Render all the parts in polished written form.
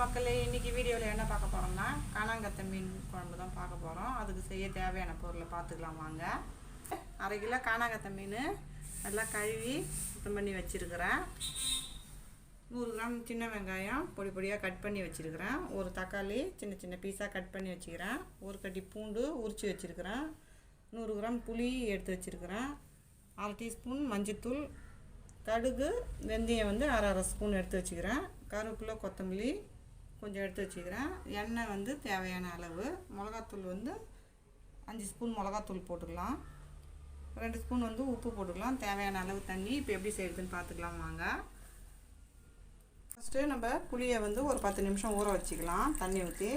மக்களே, இன்னைக்கு வீடியோவில் என்ன பார்க்க போகிறோம்னா கானாங்கத்தை மீன் குழம்பு தான் பார்க்க போகிறோம். அதுக்கு செய்ய தேவையான பொருளை பார்த்துக்கலாம் வாங்க. 1/2 கிலோ கானாங்கத்தை மீன் நல்லா கழுவி சுத்தம் பண்ணி வச்சுருக்கிறேன். 100 கிராம் சின்ன வெங்காயம் பொடி பொடியாக கட் பண்ணி வச்சுருக்கிறேன். ஒரு தக்காளி சின்ன சின்ன பீஸாக கட் பண்ணி வச்சுக்கிறேன். ஒரு கட்டி பூண்டு உரித்து வச்சுருக்கிறேன். 100 கிராம் புளி எடுத்து வச்சுருக்கிறேன். 1/2 டீஸ்பூன் மஞ்சத்தூள், கடுகு, வெந்தயம் வந்து 1/2 ஸ்பூன் எடுத்து வச்சுக்கிறேன். கருவேப்பிலை, கொத்தமல்லி கொஞ்சம் எடுத்து வச்சுக்கிறேன். எண்ணெய் வந்து தேவையான அளவு. மிளகாத்தூள் வந்து 5 ஸ்பூன் மிளகாத்தூள் போட்டுக்கலாம். 2 ஸ்பூன் வந்து உப்பு போட்டுக்கலாம். தேவையான அளவு தண்ணி. இப்போ எப்படி செய்யுதுன்னு பார்த்துக்கலாம் வாங்க. ஃபஸ்ட்டு நம்ம புளியை வந்து ஒரு 10 நிமிஷம் ஊற வச்சுக்கலாம் தண்ணி ஊற்றி.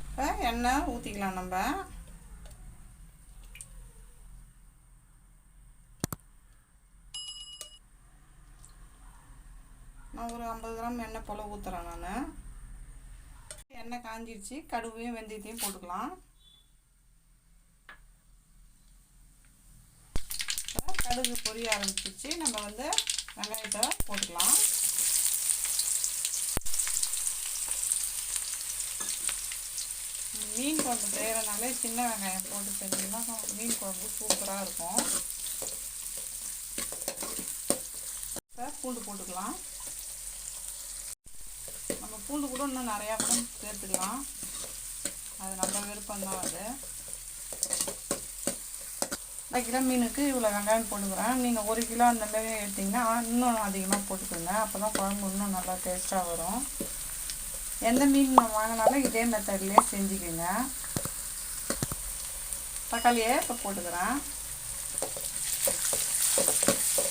இப்போ எண்ணெய் ஊற்றிக்கலாம். நான் ஒரு 50 கிராம் எண்ணெய் போல் ஊற்றுறேன். நான் எண்ணெய் காஞ்சிடுச்சு. கடுவையும் வெந்தயத்தையும் போட்டுக்கலாம். கடுகு பொரிய ஆரம்பிச்சிச்சு. நம்ம வந்து வெங்காயத்தை போட்டுக்கலாம். மீன் குழம்பு செய்கிறனாலே சின்ன வெங்காயம் போட்டு செஞ்சோம்னா மீன் குழம்பு சூப்பராக இருக்கும். பூண்டு போட்டுக்கலாம். நம்ம பூண்டு கூட இன்னும் நிறையா கூட சேர்த்துக்கலாம். அது நம்ம விருப்பம்தான். அது 1 கிலோ மீனுக்கு இவ்வளோ வெங்காயம் போட்டுக்கிறேன். நீங்கள் 1 கிலோ அந்த மாதிரி எடுத்திங்கன்னா இன்னும் அதிகமாக போட்டுக்கோங்க. அப்போ தான் குழம்பு இன்னும் நல்லா டேஸ்ட்டாக வரும். எந்த மீன் நம்ம வாங்கினாலும் இதே மெத்தட்லேயே செஞ்சுக்கோங்க. தக்காளியை இப்போ போட்டுக்கிறேன்.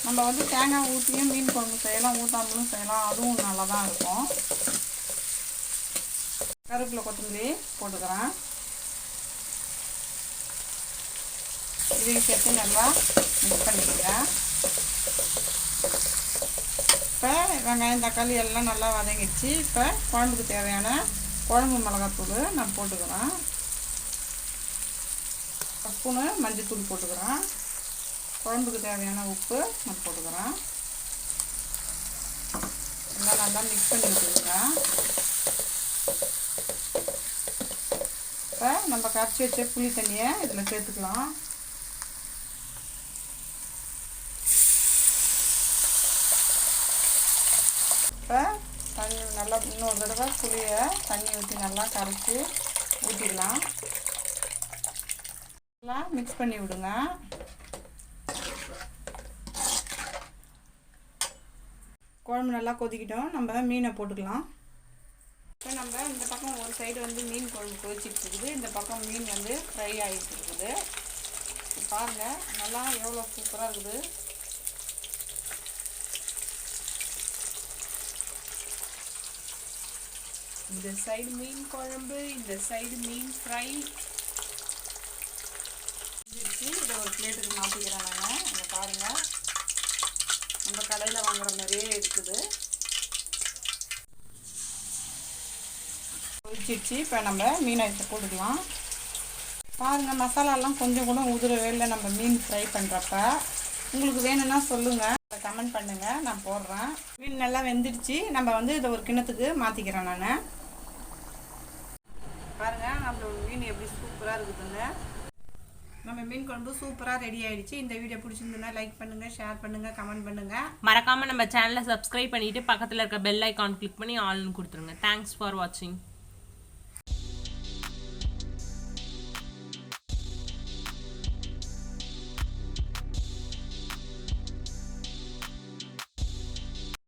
நம்ம வந்து தேங்காய் ஊற்றியும் மீன் குழம்பு செய்யலாம், ஊற்றாமலும் செய்யலாம். அதுவும் நல்லா தான் இருக்கும். கருவேப்பிலை, கொத்தமல்லி போட்டுக்கிறேன். இதையும் சேர்த்து நல்லா மிக்ஸ் பண்ணிக்கோங்க. இப்போ வெங்காயம், தக்காளி எல்லாம் நல்லா வதங்கிடுச்சு. இப்போ குழம்புக்கு தேவையான குழம்பு மிளகாத்தூள் நான் போட்டுக்கிறேன். 1 ஸ்பூனு மஞ்சத்தூள் போட்டுக்கிறேன். குழம்புக்கு தேவையான உப்பு நான் போட்டுக்கிறேன். எல்லாம் நல்லா மிக்ஸ் பண்ணி வச்சுருக்கேன். இப்போ நம்ம கரைச்சி வச்ச புளி தண்ணியை இதில் சேர்த்துக்கலாம். இப்போ தண்ணி நல்லா இன்னொரு தடவை புளியை தண்ணி ஊற்றி நல்லா கரைச்சி ஊற்றிக்கலாம். நல்லா மிக்ஸ் பண்ணி விடுங்க. குழம்பு நல்லா கொதிக்கிட்டோம். நம்ம மீனை போட்டுக்கலாம். இப்போ நம்ம இந்த பக்கம் ஒரு சைடு வந்து மீன் குழம்பு கொதிச்சிட்டு இருக்குது. இந்த பக்கம் மீன் வந்து ஃப்ரை ஆகிட்டு இருக்குது. பாருங்கள் நல்லா எவ்வளோ சூப்பராக இருக்குது. இந்த சைடு மீன் குழம்பு, இந்த சைடு மீன் ஃப்ரை. இதை ஒரு பிளேட்டுக்கு மாற்றிக்கிறேன் நான். இங்கே பாருங்கள் நம்ம கடையில் வாங்குற மாதிரியே இருக்குது. கொதிச்சிடுச்சு. இப்போ நம்ம மீனை போட்டுக்கலாம். பாருங்கள் மசாலாலாம் கொஞ்சம் கூட உதிரவே இல்லை நம்ம மீன் ஃப்ரை பண்ணுறப்ப. உங்களுக்கு வேணும்னா சொல்லுங்கள், கமெண்ட் பண்ணுங்கள், நான் போடுறேன். மீன் நல்லா வெந்துடுச்சு. நம்ம வந்து இதை ஒரு கிண்ணத்துக்கு மாற்றிக்கிறேன் நான். பாருங்கள் நம்மளோட மீன் எப்படி சூப்பராக இருக்குதுன்னு. நம்ம மீன் குழம்பு சூப்பராக ரெடி ஆகிடுச்சு. இந்த வீடியோ பிடிச்சிருந்ததுன்னா லைக் பண்ணுங்கள், ஷேர் பண்ணுங்கள், கமெண்ட் பண்ணுங்கள். மறக்காமல் நம்ம சேனலை சப்ஸ்கிரைப் பண்ணிவிட்டு பக்கத்தில் இருக்க பெல் ஐக்கான் கிளிக் பண்ணி ஆல்னு கொடுத்துருங்க. தேங்க்ஸ் ஃபார் வாட்சிங்.